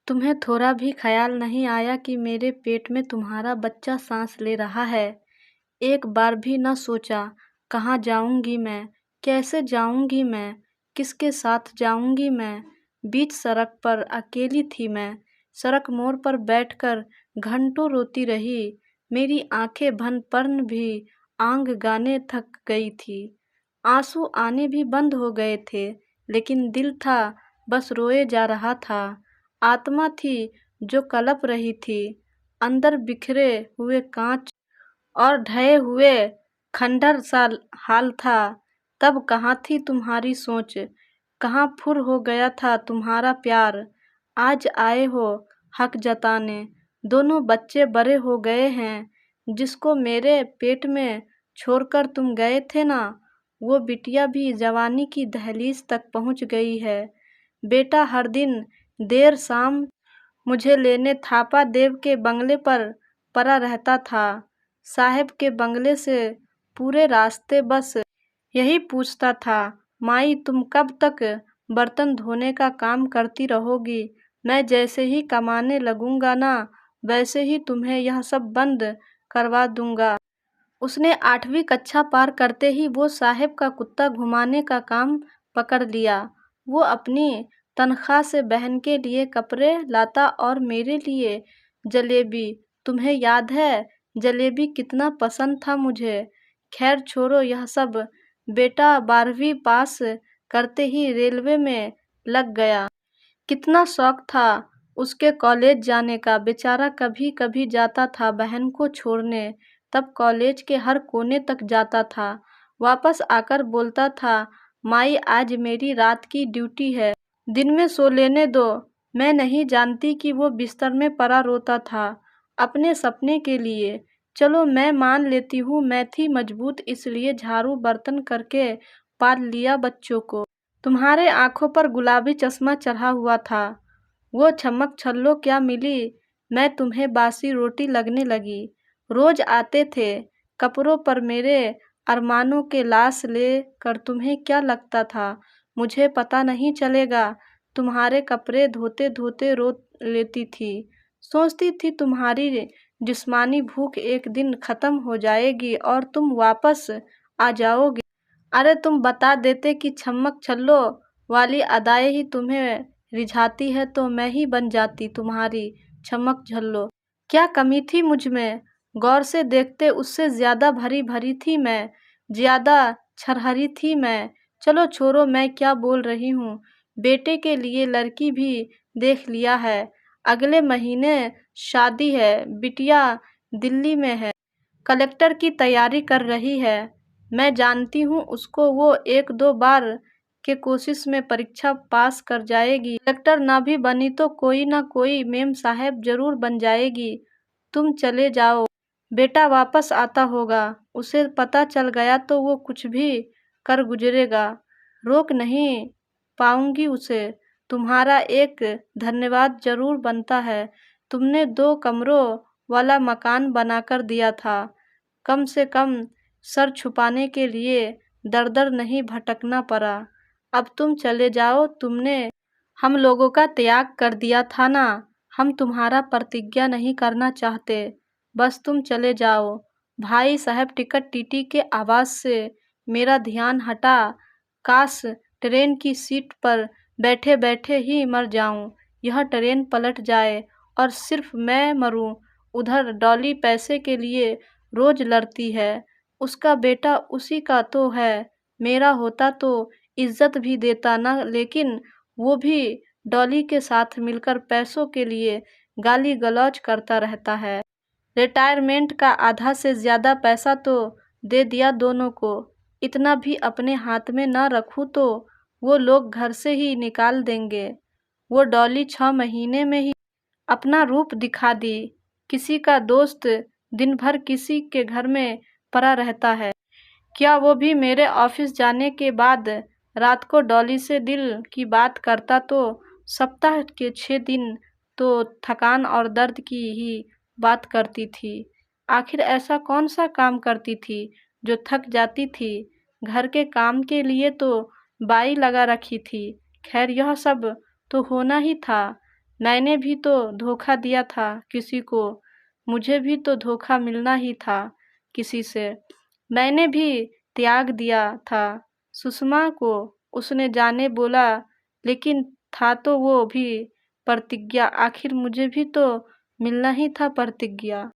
तुम्हें थोड़ा भी ख्याल नहीं आया कि मेरे पेट में तुम्हारा बच्चा सांस ले रहा है। एक बार भी न सोचा कहाँ जाऊंगी मैं, कैसे जाऊंगी मैं, किसके साथ जाऊंगी मैं। बीच सड़क पर अकेली थी मैं, सड़क मोड़ पर बैठकर घंटों रोती रही। मेरी आंखें भन पर्ण भी आंग गाने थक गई थी। आंसू आने भी बंद हो गए थे, लेकिन दिल था बस रोए जा रहा था। आत्मा थी जो कलप रही थी। अंदर बिखरे हुए कांच और ढहे हुए खंडर सा हाल था। तब कहाँ थी तुम्हारी सोच, कहाँ फुर हो गया था तुम्हारा प्यार। आज आए हो हक जताने, दोनों बच्चे बड़े हो गए हैं। जिसको मेरे पेट में छोड़कर तुम गए थे ना, वो बिटिया भी जवानी की दहलीज तक पहुंच गई है। बेटा हर दिन देर शाम मुझे लेने थापा देव के बंगले पर पड़ा रहता था। साहब के बंगले से पूरे रास्ते बस यही पूछता था, माई तुम कब तक बर्तन धोने का काम करती रहोगी। मैं जैसे ही कमाने लगूंगा ना, वैसे ही तुम्हें यह सब बंद करवा दूंगा। उसने 8वीं कक्षा पार करते ही वो साहब का कुत्ता घुमाने का काम पकड़ लिया। वो अपनी तनख्वाह से बहन के लिए कपड़े लाता और मेरे लिए जलेबी। तुम्हें याद है जलेबी कितना पसंद था मुझे। खैर छोड़ो यह सब। बेटा 12वीं पास करते ही रेलवे में लग गया। कितना शौक था उसके कॉलेज जाने का। बेचारा कभी कभी जाता था बहन को छोड़ने, तब कॉलेज के हर कोने तक जाता था। वापस आकर बोलता था, माई आज मेरी रात की ड्यूटी है, दिन में सो लेने दो। मैं नहीं जानती कि वो बिस्तर में पड़ा रोता था अपने सपने के लिए। चलो मैं मान लेती हूँ मैं थी मजबूत, इसलिए झाड़ू बर्तन करके पाल लिया बच्चों को। तुम्हारे आंखों पर गुलाबी चश्मा चढ़ा हुआ था। वो छमक छल्लो क्या मिली, मैं तुम्हें बासी रोटी लगने लगी। रोज आते थे कपड़ों पर मेरे अरमानों के लाश ले कर। तुम्हें क्या लगता था मुझे पता नहीं चलेगा। तुम्हारे कपड़े धोते धोते रो लेती थी। सोचती थी तुम्हारी जिस्मानी भूख एक दिन खत्म हो जाएगी और तुम वापस आ जाओगे। अरे तुम बता देते कि छमक छल्लो वाली अदाएं ही तुम्हें रिझाती है तो मैं ही बन जाती तुम्हारी छमक छल्लो। क्या कमी थी मुझ में, गौर से देखते उससे ज्यादा भरी भरी थी मैं, ज्यादा छरहरी थी मैं। चलो छोड़ो मैं क्या बोल रही हूँ। बेटे के लिए लड़की भी देख लिया है, अगले महीने शादी है। बिटिया दिल्ली में है, कलेक्टर की तैयारी कर रही है। मैं जानती हूँ उसको, वो 1-2 बार के कोशिश में परीक्षा पास कर जाएगी। कलेक्टर ना भी बनी तो कोई ना कोई मेम साहब जरूर बन जाएगी। तुम चले जाओ, बेटा वापस आता होगा। उसे पता चल गया तो वो कुछ भी कर गुजरेगा, रोक नहीं पाऊंगी उसे। तुम्हारा एक धन्यवाद जरूर बनता है, तुमने 2 कमरों वाला मकान बनाकर दिया था। कम से कम सर छुपाने के लिए दर दर नहीं भटकना पड़ा। अब तुम चले जाओ, तुमने हम लोगों का त्याग कर दिया था ना। हम तुम्हारा प्रतिज्ञा नहीं करना चाहते, बस तुम चले जाओ। भाई साहब टिकट टीटी के आवाज से मेरा ध्यान हटा। काश ट्रेन की सीट पर बैठे बैठे ही मर जाऊं। यह ट्रेन पलट जाए और सिर्फ मैं मरूं। उधर डॉली पैसे के लिए रोज लड़ती है। उसका बेटा उसी का तो है। मेरा होता तो इज्जत भी देता ना, लेकिन वो भी डॉली के साथ मिलकर पैसों के लिए गाली गलौज करता रहता है। रिटायरमेंट का आधा से ज्यादा पैसा तो दे दिया दोनों को। इतना भी अपने हाथ में ना रखूं तो वो लोग घर से ही निकाल देंगे। वो डॉली 6 महीने में ही अपना रूप दिखा दी। किसी का दोस्त दिन भर किसी के घर में पड़ा रहता है। क्या वो भी मेरे ऑफिस जाने के बाद रात को डॉली से दिल की बात करता तो सप्ताह के 6 दिन तो थकान और दर्द की ही बात करती थी। आखिर ऐसा कौन सा काम करती थी जो थक जाती थी। घर के काम के लिए तो बाई लगा रखी थी। खैर यह सब तो होना ही था। मैंने भी तो धोखा दिया था किसी को, मुझे भी तो धोखा मिलना ही था किसी से। मैंने भी त्याग दिया था सुषमा को, उसने जाने बोला, लेकिन था तो वो भी प्रतिज्ञा, आखिर मुझे भी तो मिलना ही था प्रतिज्ञा।